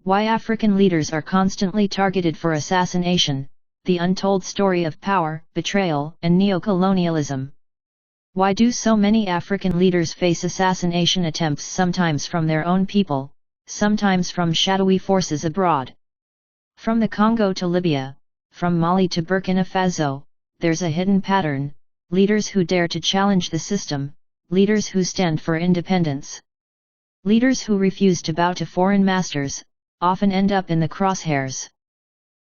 Why African leaders are constantly targeted for assassination, the untold story of power, betrayal, and neo-colonialism. Why do so many African leaders face assassination attempts, sometimes from their own people, sometimes from shadowy forces abroad? From the Congo to Libya, from Mali to Burkina Faso, there's a hidden pattern: leaders who dare to challenge the system, leaders who stand for independence. Leaders who refuse to bow to foreign masters, often end up in the crosshairs.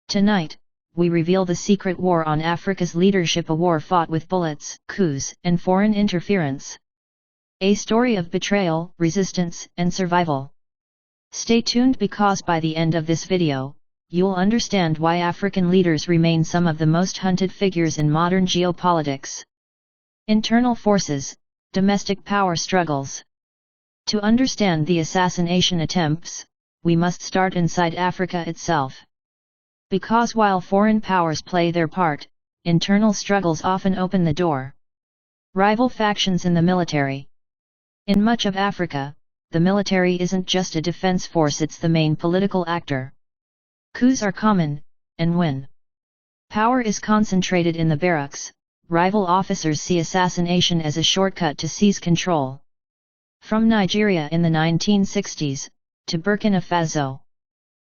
Tonight, we reveal the secret war on Africa's leadership, a war fought with bullets, coups, and foreign interference. A story of betrayal, resistance, and survival. Stay tuned, because by the end of this video, you'll understand why African leaders remain some of the most hunted figures in modern geopolitics. Internal forces, domestic power struggles. To understand the assassination attempts, we must start inside Africa itself. Because while foreign powers play their part, internal struggles often open the door. Rival factions in the military. In much of Africa, the military isn't just a defense force, it's the main political actor. Coups are common, and when power is concentrated in the barracks, rival officers see assassination as a shortcut to seize control. From Nigeria in the 1960s, to Burkina Faso,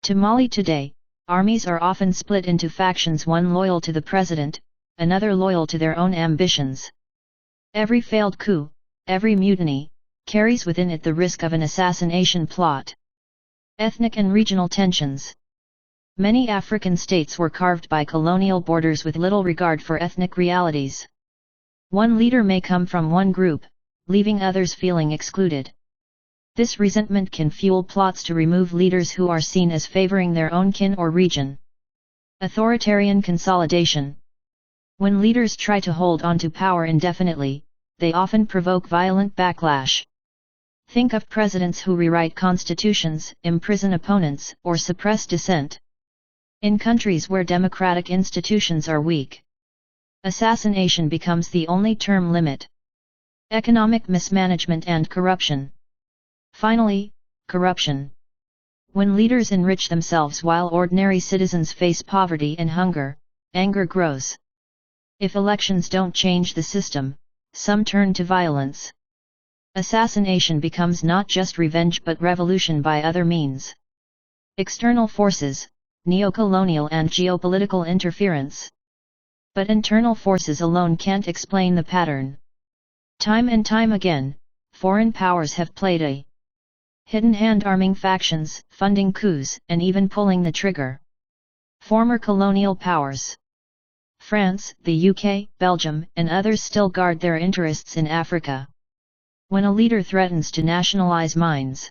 to Mali today, armies are often split into factions, one loyal to the president, another loyal to their own ambitions. Every failed coup, every mutiny, carries within it the risk of an assassination plot. Ethnic and regional tensions. Many African states were carved by colonial borders with little regard for ethnic realities. One leader may come from one group, leaving others feeling excluded. This resentment can fuel plots to remove leaders who are seen as favoring their own kin or region. Authoritarian consolidation. When leaders try to hold on to power indefinitely, they often provoke violent backlash. Think of presidents who rewrite constitutions, imprison opponents, or suppress dissent. In countries where democratic institutions are weak, assassination becomes the only term limit. Economic mismanagement and corruption. Finally, corruption. When leaders enrich themselves while ordinary citizens face poverty and hunger, anger grows. If elections don't change the system, some turn to violence. Assassination becomes not just revenge but revolution by other means. External forces, neo-colonial and geopolitical interference. But internal forces alone can't explain the pattern. Time and time again, foreign powers have played a hidden hand, arming factions, funding coups, and even pulling the trigger. Former colonial powers. France, the UK, Belgium, and others still guard their interests in Africa. When a leader threatens to nationalize mines,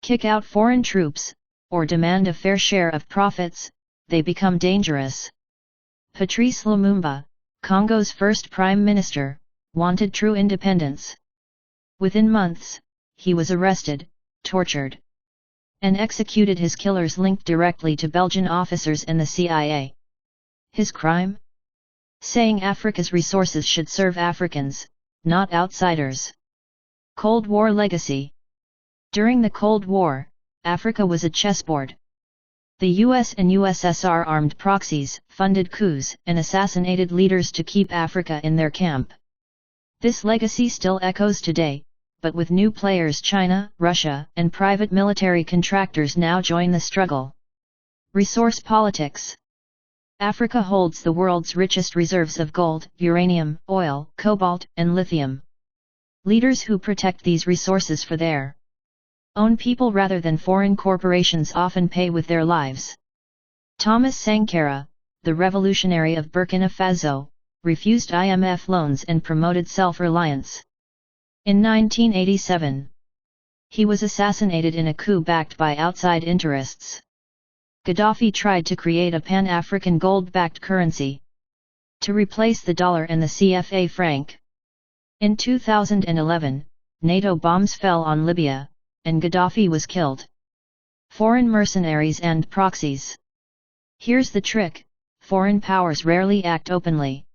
kick out foreign troops, or demand a fair share of profits, they become dangerous. Patrice Lumumba, Congo's first prime minister, wanted true independence. Within months, he was arrested, tortured, and executed, his killers linked directly to Belgian officers and the CIA. His crime? Saying Africa's resources should serve Africans, not outsiders. Cold War legacy. During the Cold War, Africa was a chessboard. The US and USSR armed proxies, funded coups, and assassinated leaders to keep Africa in their camp. This legacy still echoes today, but with new players, China, Russia, and private military contractors now join the struggle. Resource politics. Africa holds the world's richest reserves of gold, uranium, oil, cobalt, and lithium. Leaders who protect these resources for their own people rather than foreign corporations often pay with their lives. Thomas Sankara, the revolutionary of Burkina Faso, refused IMF loans and promoted self-reliance. In 1987, he was assassinated in a coup backed by outside interests. Gaddafi tried to create a pan-African gold-backed currency to replace the dollar and the CFA franc. In 2011, NATO bombs fell on Libya, and Gaddafi was killed. Foreign mercenaries and proxies. Here's the trick: foreign powers rarely act openly.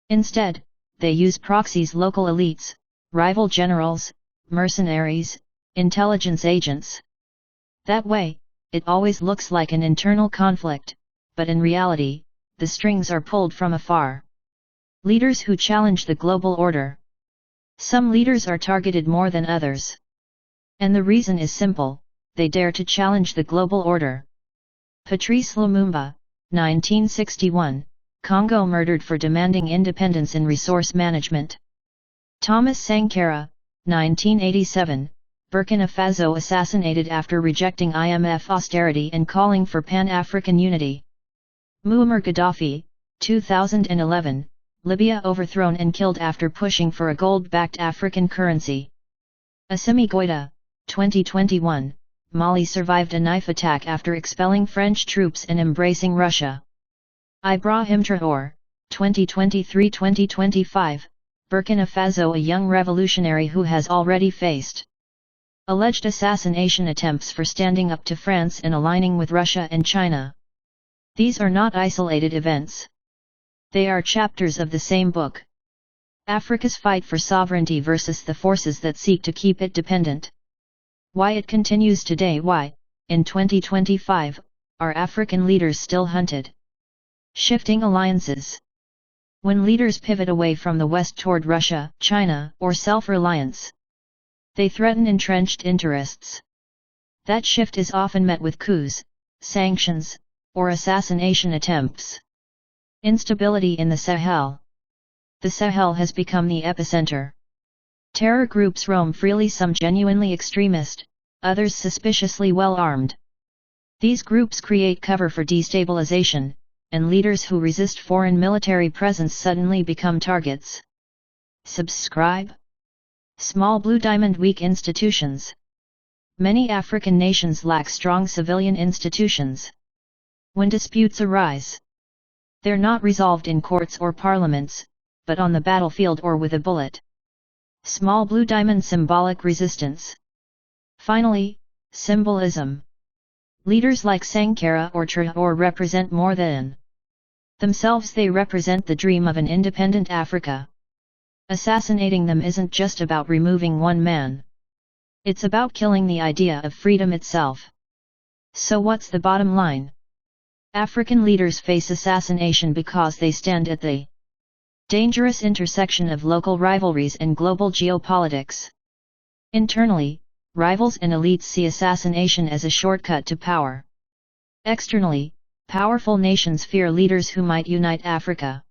Instead, they use proxies, local elites, rival generals, mercenaries, intelligence agents. That way, it always looks like an internal conflict, but in reality, the strings are pulled from afar. Leaders who challenge the global order. Some leaders are targeted more than others. And the reason is simple: they dare to challenge the global order. Patrice Lumumba, 1961, Congo, murdered for demanding independence in resource management. Thomas Sankara, 1987, Burkina Faso, assassinated after rejecting IMF austerity and calling for Pan-African unity. Muammar Gaddafi, 2011, Libya, overthrown and killed after pushing for a gold-backed African currency. Assimi Goïta, 2021, Mali, survived a knife attack after expelling French troops and embracing Russia. Ibrahim Traoré, 2023-2025, Burkina Faso, a young revolutionary who has already faced alleged assassination attempts for standing up to France and aligning with Russia and China. These are not isolated events. They are chapters of the same book. Africa's fight for sovereignty versus the forces that seek to keep it dependent. Why it continues today. Why, in 2025, are African leaders still hunted? Shifting alliances. When leaders pivot away from the West toward Russia, China, or self-reliance, they threaten entrenched interests. That shift is often met with coups, sanctions, or assassination attempts. Instability in the Sahel. The Sahel has become the epicenter. Terror groups roam freely, some genuinely extremist, others suspiciously well armed. These groups create cover for destabilization, and leaders who resist foreign military presence suddenly become targets. Subscribe. Small blue diamond. Weak institutions. Many African nations lack strong civilian institutions. When disputes arise, they're not resolved in courts or parliaments, but on the battlefield or with a bullet. Small blue diamond. Symbolic resistance. Finally, symbolism. Leaders like Sankara or Traoré represent more than themselves. They represent the dream of an independent Africa. Assassinating them isn't just about removing one man. It's about killing the idea of freedom itself. So what's the bottom line? African leaders face assassination because they stand at the dangerous intersection of local rivalries and global geopolitics. Internally, rivals and elites see assassination as a shortcut to power. Externally, powerful nations fear leaders who might unite Africa,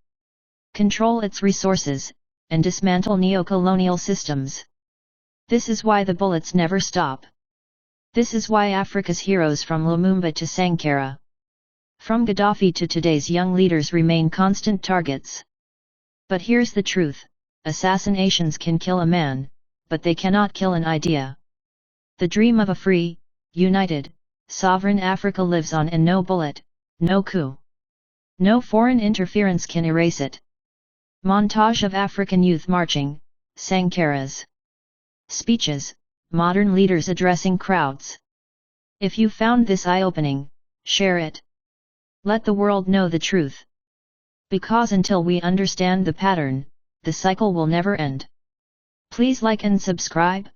control its resources, and dismantle neo-colonial systems. This is why the bullets never stop. This is why Africa's heroes, from Lumumba to Sankara, from Gaddafi to today's young leaders, remain constant targets. But here's the truth: assassinations can kill a man, but they cannot kill an idea. The dream of a free, united, sovereign Africa lives on, and no bullet, no coup, no foreign interference can erase it. Montage of African youth marching, Sankara's speeches, modern leaders addressing crowds. If you found this eye-opening, share it. Let the world know the truth. Because until we understand the pattern, the cycle will never end. Please like and subscribe.